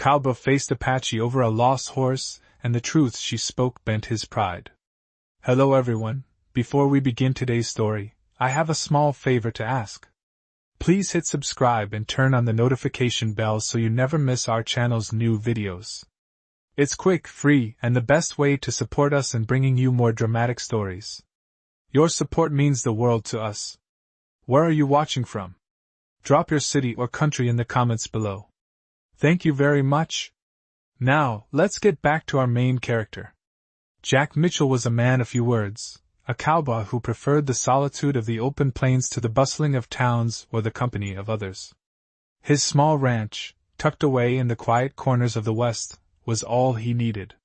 Cowboy faced Apache over a lost horse, and the truth she spoke bent his pride. Hello everyone, before we begin today's story, I have a small favor to ask. Please hit subscribe and turn on the notification bell so you never miss our channel's new videos. It's quick, free, and the best way to support us in bringing you more dramatic stories. Your support means the world to us. Where are you watching from? Drop your city or country in the comments below. Thank you very much. Now, let's get back to our main character. Jack Mitchell was a man of few words, a cowboy who preferred the solitude of the open plains to the bustling of towns or the company of others. His small ranch, tucked away in the quiet corners of the West, was all he needed.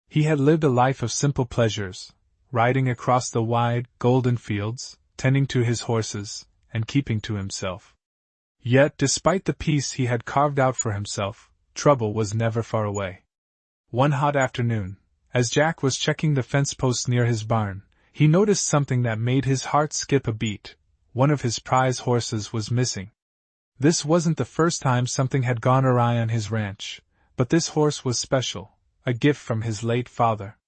He had lived a life of simple pleasures, riding across the wide, golden fields, tending to his horses, and keeping to himself. Yet, despite the peace he had carved out for himself, trouble was never far away. One hot afternoon, as Jack was checking the fence posts near his barn, he noticed something that made his heart skip a beat. One of his prize horses was missing. This wasn't the first time something had gone awry on his ranch, but this horse was special, a gift from his late father.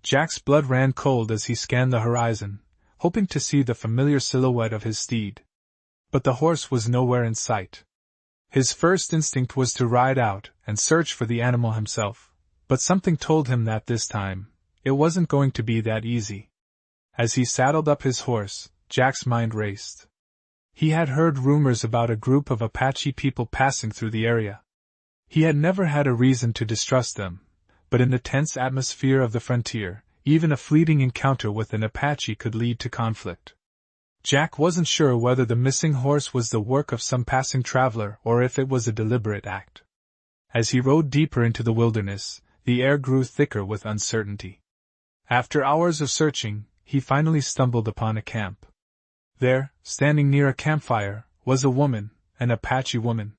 Jack's blood ran cold as he scanned the horizon, hoping to see the familiar silhouette of his steed. But the horse was nowhere in sight. His first instinct was to ride out and search for the animal himself, but something told him that this time, it wasn't going to be that easy. As he saddled up his horse, Jack's mind raced. He had heard rumors about a group of Apache people passing through the area. He had never had a reason to distrust them, but in the tense atmosphere of the frontier, even a fleeting encounter with an Apache could lead to conflict. Jack wasn't sure whether the missing horse was the work of some passing traveler or if it was a deliberate act. As he rode deeper into the wilderness, the air grew thicker with uncertainty. After hours of searching, he finally stumbled upon a camp. There, standing near a campfire, was a woman, an Apache woman.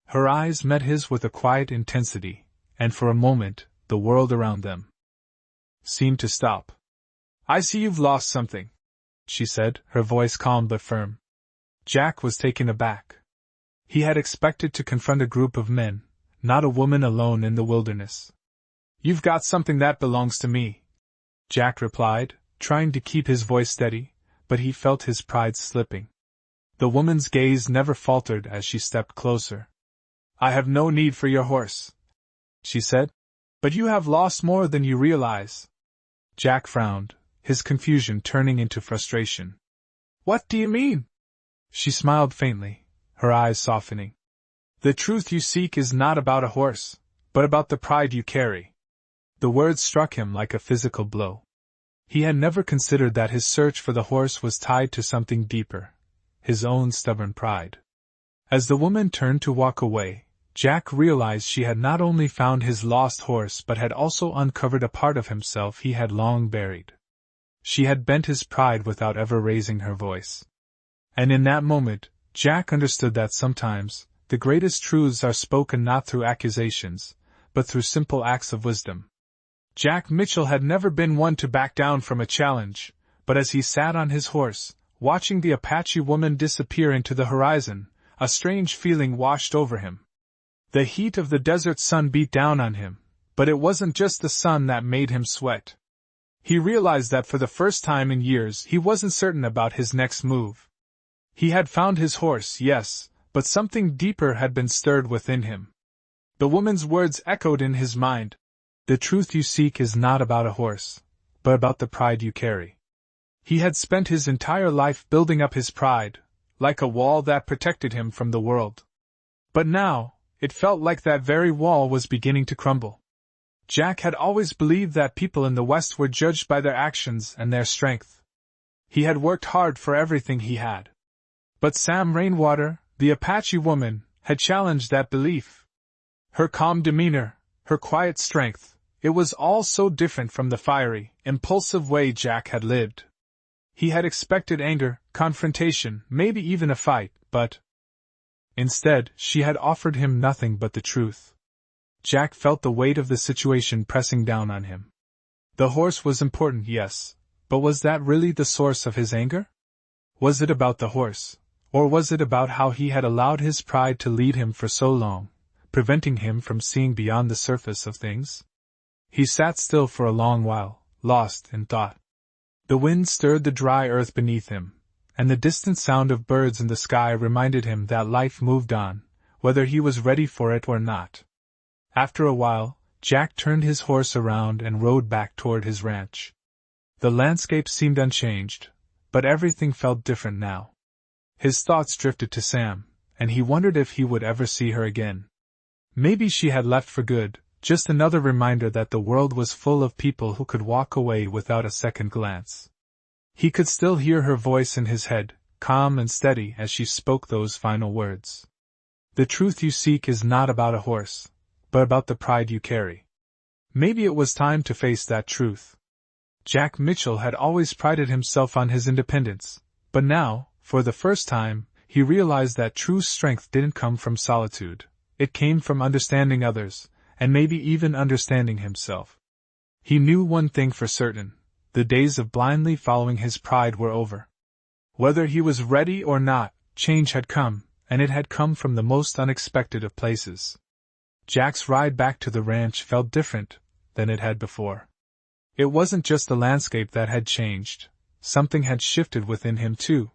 Her eyes met his with a quiet intensity, and for a moment, the world around them seemed to stop. "I see you've lost something," she said, her voice calm but firm. Jack was taken aback. He had expected to confront a group of men, not a woman alone in the wilderness. "You've got something that belongs to me," Jack replied, trying to keep his voice steady, but he felt his pride slipping. The woman's gaze never faltered as she stepped closer. "I have no need for your horse," she said, "but you have lost more than you realize." Jack frowned, his confusion turning into frustration. "What do you mean?" She smiled faintly, her eyes softening. "The truth you seek is not about a horse, but about the pride you carry." The words struck him like a physical blow. He had never considered that his search for the horse was tied to something deeper, his own stubborn pride. As the woman turned to walk away, Jack realized she had not only found his lost horse but had also uncovered a part of himself he had long buried. She had bent his pride without ever raising her voice. And in that moment, Jack understood that sometimes, the greatest truths are spoken not through accusations, but through simple acts of wisdom. Jack Mitchell had never been one to back down from a challenge, but as he sat on his horse, watching the Apache woman disappear into the horizon, a strange feeling washed over him. The heat of the desert sun beat down on him, but it wasn't just the sun that made him sweat. He realized that for the first time in years he wasn't certain about his next move. He had found his horse, yes, but something deeper had been stirred within him. The woman's words echoed in his mind. "The truth you seek is not about a horse, but about the pride you carry." He had spent his entire life building up his pride, like a wall that protected him from the world. But now, it felt like that very wall was beginning to crumble. Jack had always believed that people in the West were judged by their actions and their strength. He had worked hard for everything he had. But Sam Rainwater, the Apache woman, had challenged that belief. Her calm demeanor, her quiet strength, it was all so different from the fiery, impulsive way Jack had lived. He had expected anger, confrontation, maybe even a fight, but instead, she had offered him nothing but the truth. Jack felt the weight of the situation pressing down on him. The horse was important, yes, but was that really the source of his anger? Was it about the horse, or was it about how he had allowed his pride to lead him for so long, preventing him from seeing beyond the surface of things? He sat still for a long while, lost in thought. The wind stirred the dry earth beneath him, and the distant sound of birds in the sky reminded him that life moved on, whether he was ready for it or not. After a while, Jack turned his horse around and rode back toward his ranch. The landscape seemed unchanged, but everything felt different now. His thoughts drifted to Sam, and he wondered if he would ever see her again. Maybe she had left for good, just another reminder that the world was full of people who could walk away without a second glance. He could still hear her voice in his head, calm and steady as she spoke those final words. The truth you seek is not about a horse, but about the pride you carry. Maybe it was time to face that truth. Jack Mitchell had always prided himself on his independence, but now, for the first time, he realized that true strength didn't come from solitude. It came from understanding others, and maybe even understanding himself. He knew one thing for certain: the days of blindly following his pride were over. Whether he was ready or not, change had come, and it had come from the most unexpected of places. Jack's ride back to the ranch felt different than it had before. It wasn't just the landscape that had changed, something had shifted within him too.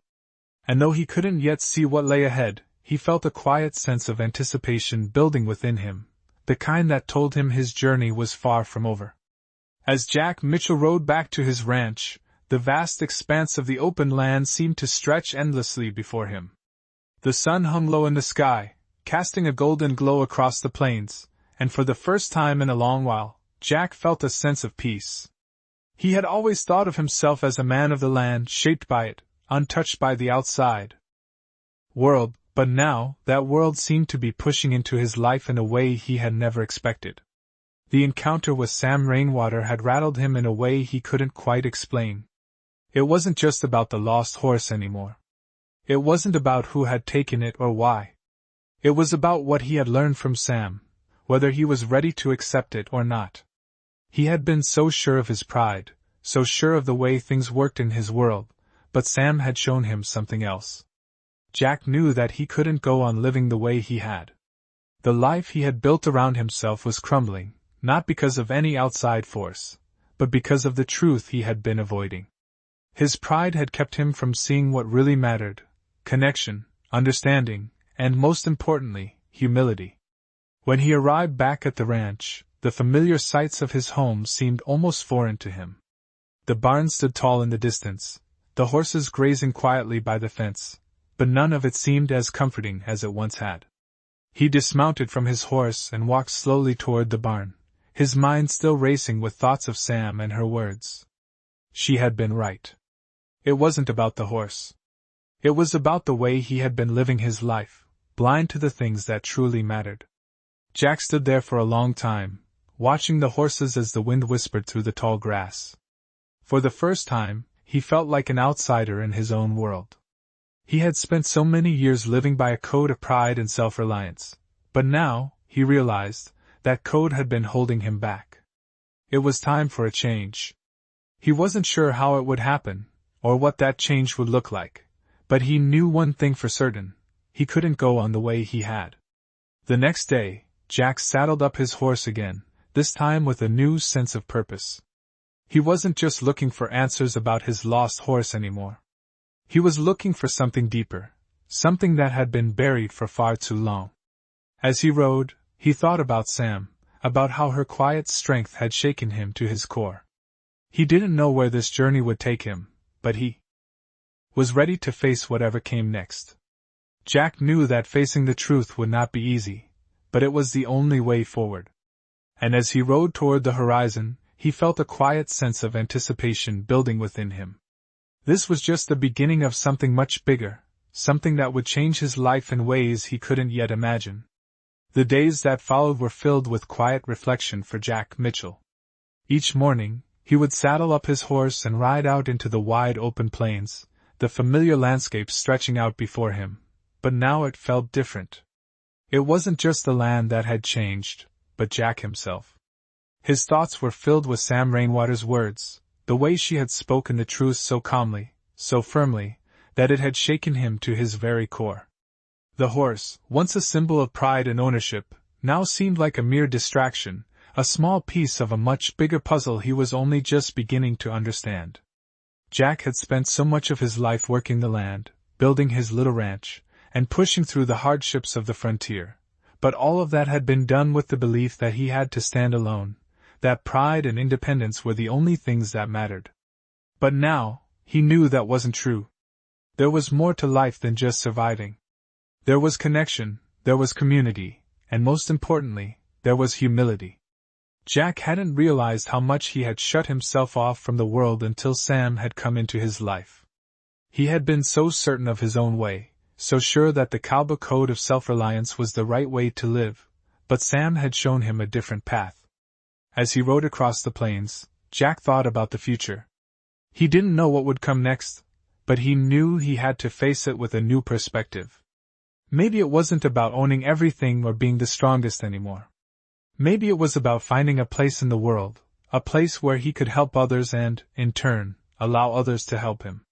And though he couldn't yet see what lay ahead, he felt a quiet sense of anticipation building within him, the kind that told him his journey was far from over. As Jack Mitchell rode back to his ranch, the vast expanse of the open land seemed to stretch endlessly before him. The sun hung low in the sky, casting a golden glow across the plains, and for the first time in a long while, Jack felt a sense of peace. He had always thought of himself as a man of the land, shaped by it, untouched by the outside world, but now, that world seemed to be pushing into his life in a way he had never expected. The encounter with Sam Rainwater had rattled him in a way he couldn't quite explain. It wasn't just about the lost horse anymore. It wasn't about who had taken it or why. It was about what he had learned from Sam, whether he was ready to accept it or not. He had been so sure of his pride, so sure of the way things worked in his world, but Sam had shown him something else. Jack knew that he couldn't go on living the way he had. The life he had built around himself was crumbling, not because of any outside force, but because of the truth he had been avoiding. His pride had kept him from seeing what really mattered: connection, understanding, and most importantly, humility. When he arrived back at the ranch, the familiar sights of his home seemed almost foreign to him. The barn stood tall in the distance, the horses grazing quietly by the fence, but none of it seemed as comforting as it once had. He dismounted from his horse and walked slowly toward the barn, his mind still racing with thoughts of Sam and her words. She had been right. It wasn't about the horse. It was about the way he had been living his life, blind to the things that truly mattered. Jack stood there for a long time, watching the horses as the wind whispered through the tall grass. For the first time, he felt like an outsider in his own world. He had spent so many years living by a code of pride and self-reliance, but now, he realized, that code had been holding him back. It was time for a change. He wasn't sure how it would happen, or what that change would look like, but he knew one thing for certain: he couldn't go on the way he had. The next day, Jack saddled up his horse again, this time with a new sense of purpose. He wasn't just looking for answers about his lost horse anymore. He was looking for something deeper, something that had been buried for far too long. As he rode, he thought about Sam, about how her quiet strength had shaken him to his core. He didn't know where this journey would take him, but he was ready to face whatever came next. Jack knew that facing the truth would not be easy, but it was the only way forward. And as he rode toward the horizon, he felt a quiet sense of anticipation building within him. This was just the beginning of something much bigger, something that would change his life in ways he couldn't yet imagine. The days that followed were filled with quiet reflection for Jack Mitchell. Each morning, he would saddle up his horse and ride out into the wide open plains, the familiar landscape stretching out before him, but now it felt different. It wasn't just the land that had changed, but Jack himself. His thoughts were filled with Sam Rainwater's words, the way she had spoken the truth so calmly, so firmly, that it had shaken him to his very core. The horse, once a symbol of pride and ownership, now seemed like a mere distraction, a small piece of a much bigger puzzle he was only just beginning to understand. Jack had spent so much of his life working the land, building his little ranch, and pushing through the hardships of the frontier, but all of that had been done with the belief that he had to stand alone, that pride and independence were the only things that mattered. But now, he knew that wasn't true. There was more to life than just surviving. There was connection, there was community, and most importantly, there was humility. Jack hadn't realized how much he had shut himself off from the world until Sam had come into his life. He had been so certain of his own way, so sure that the Cowboy code of self-reliance was the right way to live, but Sam had shown him a different path. As he rode across the plains, Jack thought about the future. He didn't know what would come next, but he knew he had to face it with a new perspective. Maybe it wasn't about owning everything or being the strongest anymore. Maybe it was about finding a place in the world, a place where he could help others and, in turn, allow others to help him.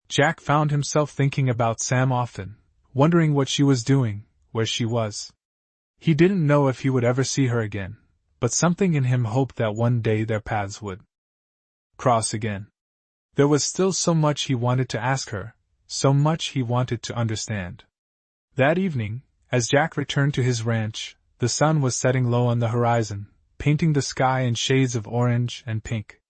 Jack found himself thinking about Sam often, wondering what she was doing, where she was. He didn't know if he would ever see her again, but something in him hoped that one day their paths would cross again. There was still so much he wanted to ask her, so much he wanted to understand. That evening, as Jack returned to his ranch, the sun was setting low on the horizon, painting the sky in shades of orange and pink.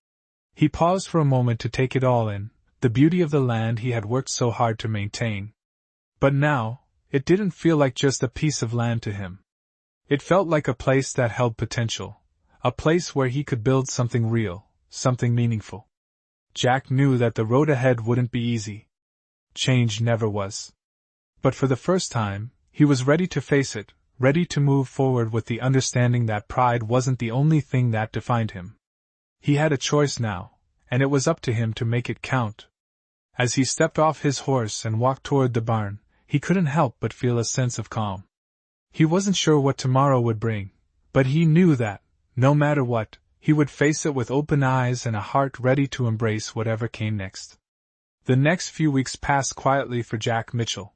He paused for a moment to take it all in, the beauty of the land he had worked so hard to maintain. But now, it didn't feel like just a piece of land to him. It felt like a place that held potential, a place where he could build something real, something meaningful. Jack knew that the road ahead wouldn't be easy. Change never was. But for the first time, he was ready to face it, ready to move forward with the understanding that pride wasn't the only thing that defined him. He had a choice now, and it was up to him to make it count. As he stepped off his horse and walked toward the barn, he couldn't help but feel a sense of calm. He wasn't sure what tomorrow would bring, but he knew that, no matter what, he would face it with open eyes and a heart ready to embrace whatever came next. The next few weeks passed quietly for Jack Mitchell.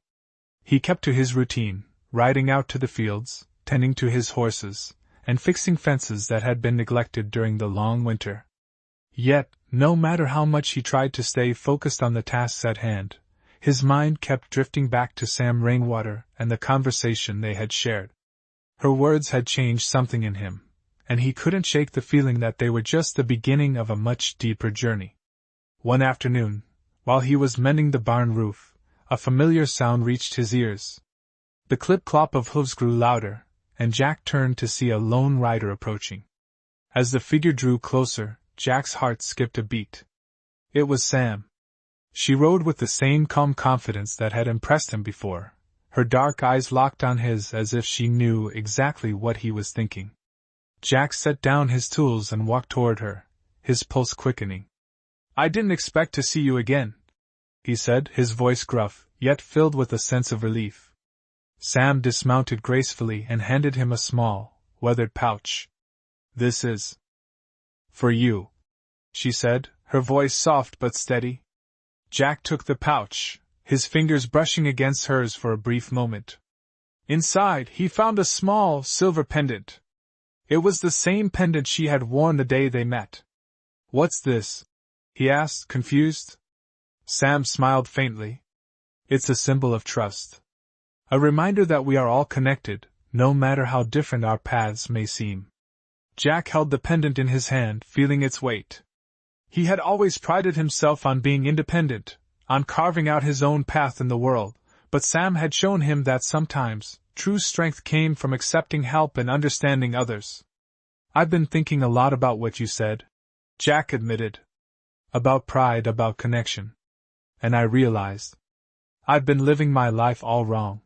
He kept to his routine, riding out to the fields, tending to his horses, and fixing fences that had been neglected during the long winter. Yet, no matter how much he tried to stay focused on the tasks at hand, his mind kept drifting back to Sam Rainwater and the conversation they had shared. Her words had changed something in him, and he couldn't shake the feeling that they were just the beginning of a much deeper journey. One afternoon, while he was mending the barn roof, a familiar sound reached his ears. The clip-clop of hooves grew louder, and Jack turned to see a lone rider approaching. As the figure drew closer, Jack's heart skipped a beat. It was Sam. She rode with the same calm confidence that had impressed him before, her dark eyes locked on his as if she knew exactly what he was thinking. Jack set down his tools and walked toward her, his pulse quickening. "I didn't expect to see you again," he said, his voice gruff, yet filled with a sense of relief. Sam dismounted gracefully and handed him a small, weathered pouch. "This is for you," she said, her voice soft but steady. Jack took the pouch, his fingers brushing against hers for a brief moment. Inside, he found a small, silver pendant. It was the same pendant she had worn the day they met. "What's this?" he asked, confused. Sam smiled faintly. "It's a symbol of trust. A reminder that we are all connected, no matter how different our paths may seem." Jack held the pendant in his hand, feeling its weight. He had always prided himself on being independent, on carving out his own path in the world, but Sam had shown him that sometimes, true strength came from accepting help and understanding others. "I've been thinking a lot about what you said," Jack admitted. "About pride, about connection. And I realized I've been living my life all wrong."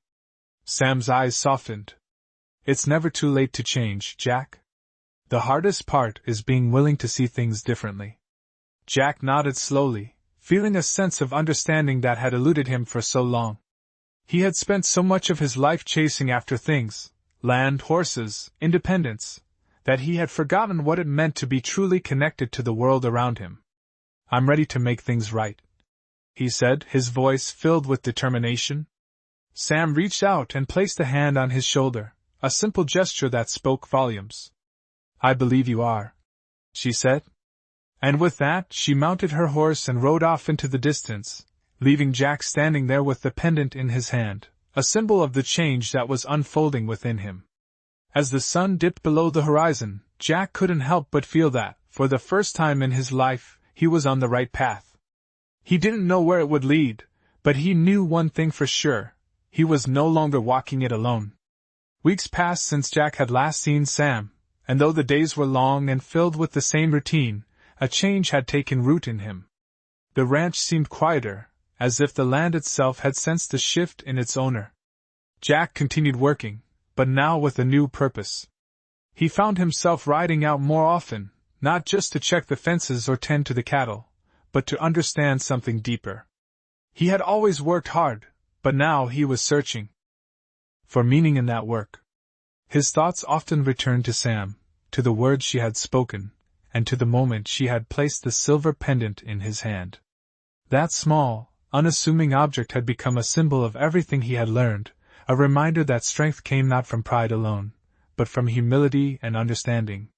Sam's eyes softened. "It's never too late to change, Jack. The hardest part is being willing to see things differently." Jack nodded slowly, feeling a sense of understanding that had eluded him for so long. He had spent so much of his life chasing after things, land, horses, independence, that he had forgotten what it meant to be truly connected to the world around him. "I'm ready to make things right," he said, his voice filled with determination. Sam reached out and placed a hand on his shoulder, a simple gesture that spoke volumes. "I believe you are," she said. And with that, she mounted her horse and rode off into the distance, leaving Jack standing there with the pendant in his hand, a symbol of the change that was unfolding within him. As the sun dipped below the horizon, Jack couldn't help but feel that, for the first time in his life, he was on the right path. He didn't know where it would lead, but he knew one thing for sure: he was no longer walking it alone. Weeks passed since Jack had last seen Sam, and though the days were long and filled with the same routine, a change had taken root in him. The ranch seemed quieter, as if the land itself had sensed a shift in its owner. Jack continued working, but now with a new purpose. He found himself riding out more often, not just to check the fences or tend to the cattle, but to understand something deeper. He had always worked hard, but now he was searching for meaning in that work. His thoughts often returned to Sam, to the words she had spoken, and to the moment she had placed the silver pendant in his hand. That small, unassuming object had become a symbol of everything he had learned, a reminder that strength came not from pride alone, but from humility and understanding.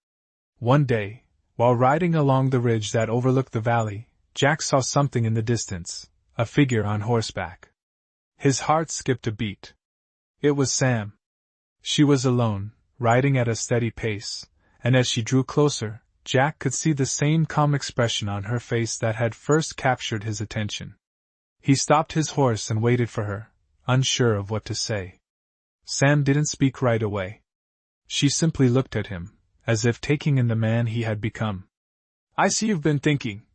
One day, while riding along the ridge that overlooked the valley, Jack saw something in the distance, a figure on horseback. His heart skipped a beat. It was Sam. She was alone, riding at a steady pace, and as she drew closer, Jack could see the same calm expression on her face that had first captured his attention. He stopped his horse and waited for her, unsure of what to say. Sam didn't speak right away. She simply looked at him, as if taking in the man he had become. "I see you've been thinking,"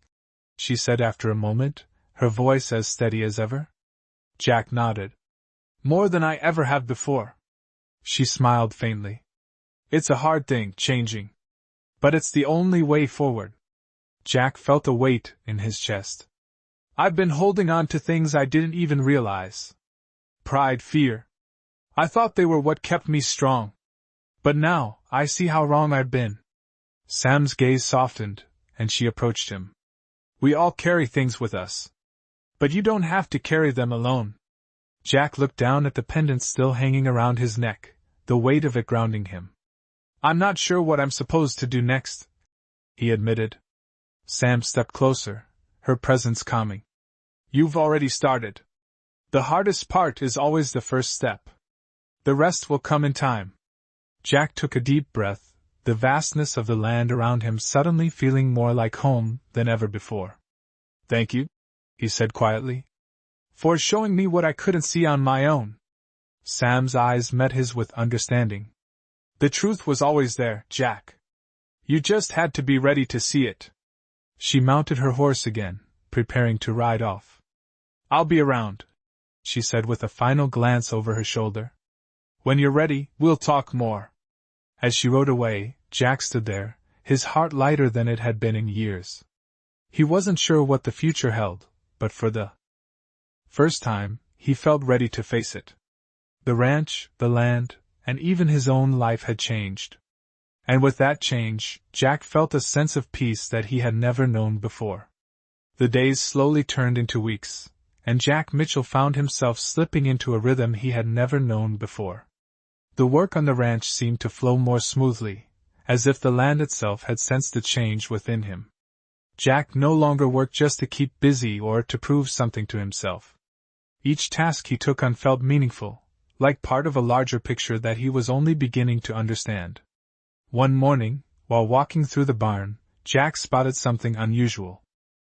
she said after a moment, her voice as steady as ever. Jack nodded. "More than I ever have before." She smiled faintly. "It's a hard thing, changing. But it's the only way forward." Jack felt a weight in his chest. "I've been holding on to things I didn't even realize. Pride, fear. I thought they were what kept me strong. But now, I see how wrong I've been." Sam's gaze softened, and she approached him. "We all carry things with us. But you don't have to carry them alone." Jack looked down at the pendant still hanging around his neck, the weight of it grounding him. "I'm not sure what I'm supposed to do next," he admitted. Sam stepped closer, her presence calming. "You've already started. The hardest part is always the first step. The rest will come in time." Jack took a deep breath, the vastness of the land around him suddenly feeling more like home than ever before. "Thank you," he said quietly, "for showing me what I couldn't see on my own." Sam's eyes met his with understanding. "The truth was always there, Jack. You just had to be ready to see it." She mounted her horse again, preparing to ride off. "I'll be around," she said with a final glance over her shoulder. "When you're ready, we'll talk more." As she rode away, Jack stood there, his heart lighter than it had been in years. He wasn't sure what the future held, but for the first time, he felt ready to face it. The ranch, the land, and even his own life had changed. And with that change, Jack felt a sense of peace that he had never known before. The days slowly turned into weeks, and Jack Mitchell found himself slipping into a rhythm he had never known before. The work on the ranch seemed to flow more smoothly, as if the land itself had sensed the change within him. Jack no longer worked just to keep busy or to prove something to himself. Each task he took on felt meaningful, like part of a larger picture that he was only beginning to understand. One morning, while walking through the barn, Jack spotted something unusual.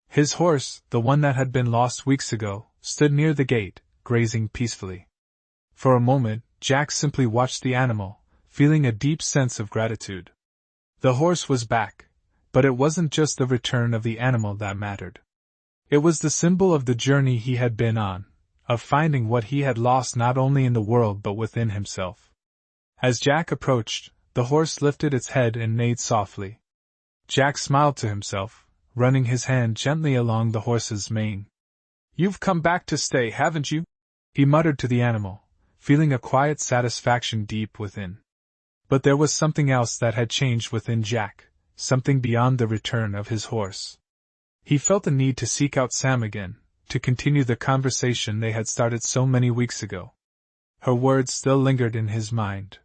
His horse, the one that had been lost weeks ago, stood near the gate, grazing peacefully. For a moment, Jack simply watched the animal, feeling a deep sense of gratitude. The horse was back, but it wasn't just the return of the animal that mattered. It was the symbol of the journey he had been on, of finding what he had lost not only in the world but within himself. As Jack approached, the horse lifted its head and neighed softly. Jack smiled to himself, running his hand gently along the horse's mane. "You've come back to stay, haven't you?" he muttered to the animal, feeling a quiet satisfaction deep within. But there was something else that had changed within Jack, something beyond the return of his horse. He felt the need to seek out Sam again, to continue the conversation they had started so many weeks ago. Her words still lingered in his mind.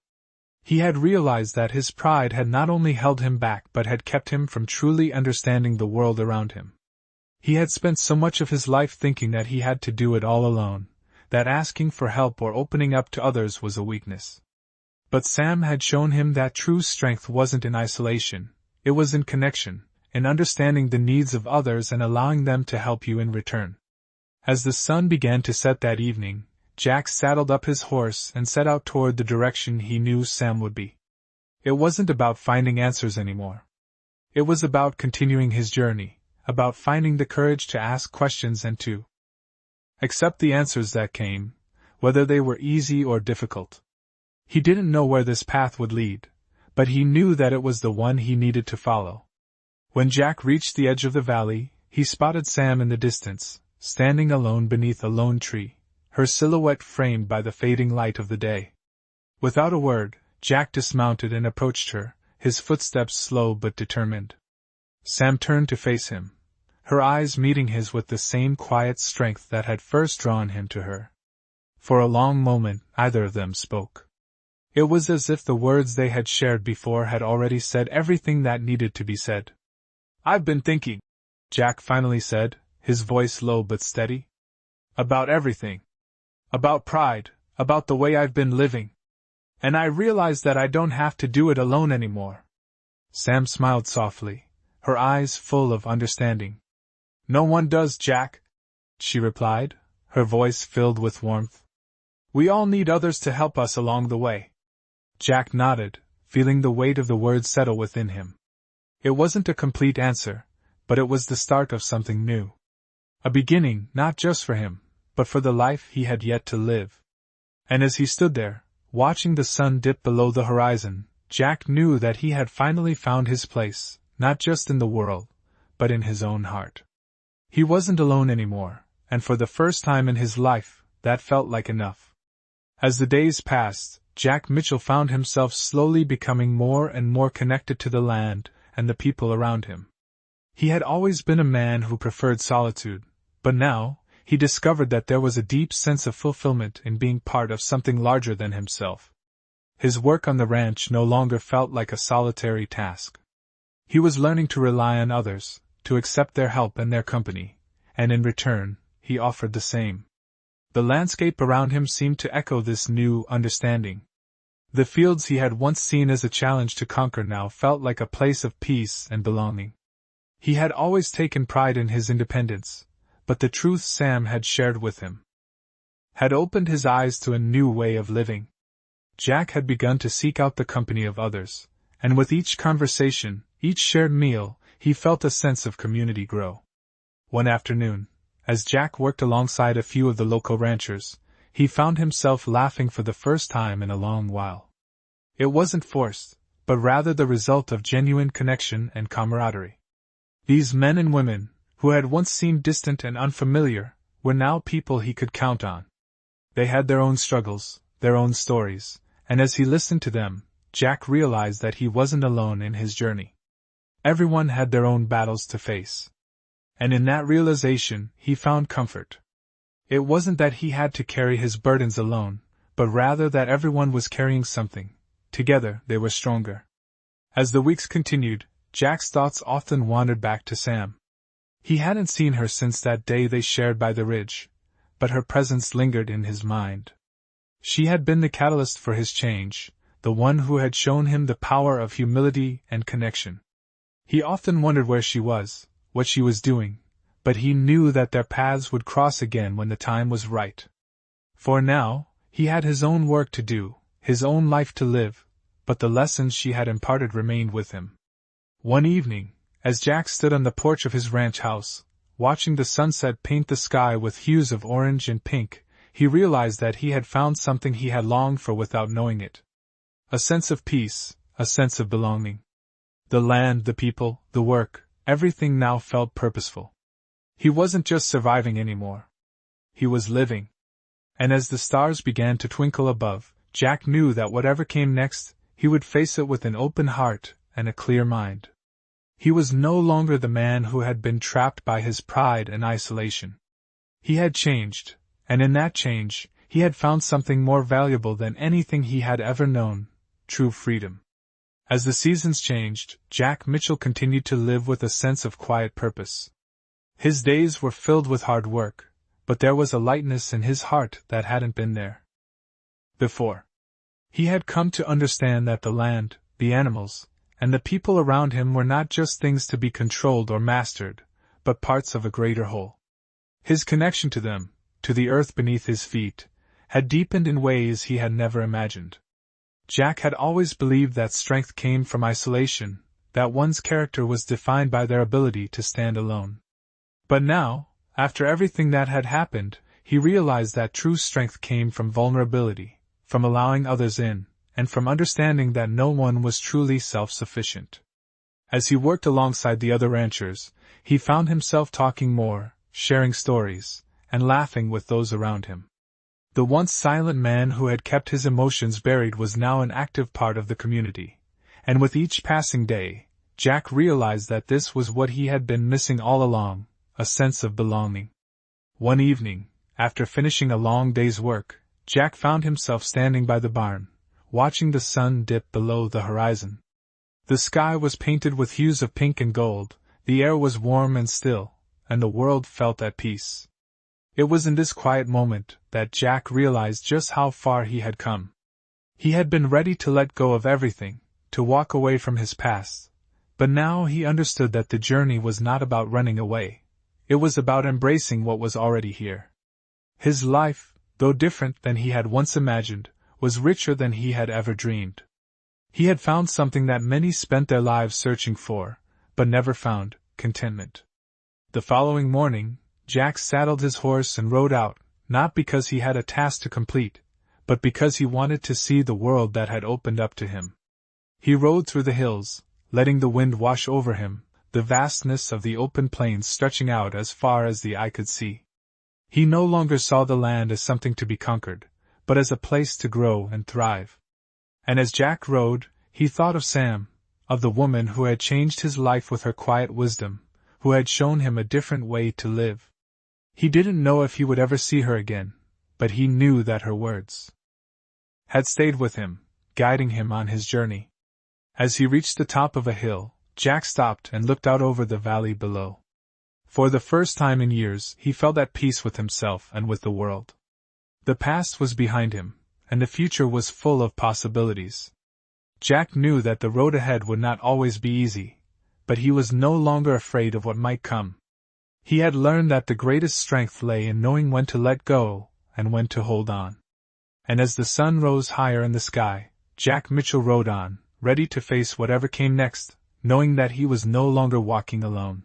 He had realized that his pride had not only held him back but had kept him from truly understanding the world around him. He had spent so much of his life thinking that he had to do it all alone, that asking for help or opening up to others was a weakness. But Sam had shown him that true strength wasn't in isolation, it was in connection, in understanding the needs of others and allowing them to help you in return. As the sun began to set that evening, Jack saddled up his horse and set out toward the direction he knew Sam would be. It wasn't about finding answers anymore. It was about continuing his journey, about finding the courage to ask questions and to accept the answers that came, whether they were easy or difficult. He didn't know where this path would lead, but he knew that it was the one he needed to follow. When Jack reached the edge of the valley, he spotted Sam in the distance, standing alone beneath a lone tree, her silhouette framed by the fading light of the day. Without a word, Jack dismounted and approached her, his footsteps slow but determined. Sam turned to face him, her eyes meeting his with the same quiet strength that had first drawn him to her. For a long moment, neither of them spoke. It was as if the words they had shared before had already said everything that needed to be said. "I've been thinking," Jack finally said, his voice low but steady. "About everything. About pride, about the way I've been living. And I realize that I don't have to do it alone anymore." Sam smiled softly, her eyes full of understanding. "No one does, Jack," she replied, her voice filled with warmth. "We all need others to help us along the way." Jack nodded, feeling the weight of the words settle within him. It wasn't a complete answer, but it was the start of something new. A beginning, not just for him, but for the life he had yet to live. And as he stood there, watching the sun dip below the horizon, Jack knew that he had finally found his place, not just in the world, but in his own heart. He wasn't alone anymore, and for the first time in his life, that felt like enough. As the days passed, Jack Mitchell found himself slowly becoming more and more connected to the land and the people around him. He had always been a man who preferred solitude, but now, he discovered that there was a deep sense of fulfillment in being part of something larger than himself. His work on the ranch no longer felt like a solitary task. He was learning to rely on others, to accept their help and their company, and in return, he offered the same. The landscape around him seemed to echo this new understanding. The fields he had once seen as a challenge to conquer now felt like a place of peace and belonging. He had always taken pride in his independence, but the truth Sam had shared with him had opened his eyes to a new way of living. Jack had begun to seek out the company of others, and with each conversation, each shared meal, he felt a sense of community grow. One afternoon, as Jack worked alongside a few of the local ranchers, he found himself laughing for the first time in a long while. It wasn't forced, but rather the result of genuine connection and camaraderie. These men and women, who had once seemed distant and unfamiliar, were now people he could count on. They had their own struggles, their own stories, and as he listened to them, Jack realized that he wasn't alone in his journey. Everyone had their own battles to face. And in that realization, he found comfort. It wasn't that he had to carry his burdens alone, but rather that everyone was carrying something. Together, they were stronger. As the weeks continued, Jack's thoughts often wandered back to Sam. He hadn't seen her since that day they shared by the ridge, but her presence lingered in his mind. She had been the catalyst for his change, the one who had shown him the power of humility and connection. He often wondered where she was, what she was doing, but he knew that their paths would cross again when the time was right. For now, he had his own work to do, his own life to live, but the lessons she had imparted remained with him. One evening, as Jack stood on the porch of his ranch house, watching the sunset paint the sky with hues of orange and pink, he realized that he had found something he had longed for without knowing it. A sense of peace, a sense of belonging. The land, the people, the work, everything now felt purposeful. He wasn't just surviving anymore. He was living. And as the stars began to twinkle above, Jack knew that whatever came next, he would face it with an open heart and a clear mind. He was no longer the man who had been trapped by his pride and isolation. He had changed, and in that change, he had found something more valuable than anything he had ever known, true freedom. As the seasons changed, Jack Mitchell continued to live with a sense of quiet purpose. His days were filled with hard work, but there was a lightness in his heart that hadn't been there before. He had come to understand that the land, the animals, and the people around him were not just things to be controlled or mastered, but parts of a greater whole. His connection to them, to the earth beneath his feet, had deepened in ways he had never imagined. Jack had always believed that strength came from isolation, that one's character was defined by their ability to stand alone. But now, after everything that had happened, he realized that true strength came from vulnerability, from allowing others in, and from understanding that no one was truly self-sufficient. As he worked alongside the other ranchers, he found himself talking more, sharing stories, and laughing with those around him. The once silent man who had kept his emotions buried was now an active part of the community, and with each passing day, Jack realized that this was what he had been missing all along, a sense of belonging. One evening, after finishing a long day's work, Jack found himself standing by the barn, watching the sun dip below the horizon. The sky was painted with hues of pink and gold, the air was warm and still, and the world felt at peace. It was in this quiet moment that Jack realized just how far he had come. He had been ready to let go of everything, to walk away from his past, but now he understood that the journey was not about running away. It was about embracing what was already here. His life, though different than he had once imagined, was richer than he had ever dreamed. He had found something that many spent their lives searching for, but never found: contentment. The following morning, Jack saddled his horse and rode out, not because he had a task to complete, but because he wanted to see the world that had opened up to him. He rode through the hills, letting the wind wash over him, the vastness of the open plains stretching out as far as the eye could see. He no longer saw the land as something to be conquered, but as a place to grow and thrive. And as Jack rode, he thought of Sam, of the woman who had changed his life with her quiet wisdom, who had shown him a different way to live. He didn't know if he would ever see her again, but he knew that her words had stayed with him, guiding him on his journey. As he reached the top of a hill, Jack stopped and looked out over the valley below. For the first time in years, he felt at peace with himself and with the world. The past was behind him, and the future was full of possibilities. Jack knew that the road ahead would not always be easy, but he was no longer afraid of what might come. He had learned that the greatest strength lay in knowing when to let go and when to hold on. And as the sun rose higher in the sky, Jack Mitchell rode on, ready to face whatever came next, knowing that he was no longer walking alone.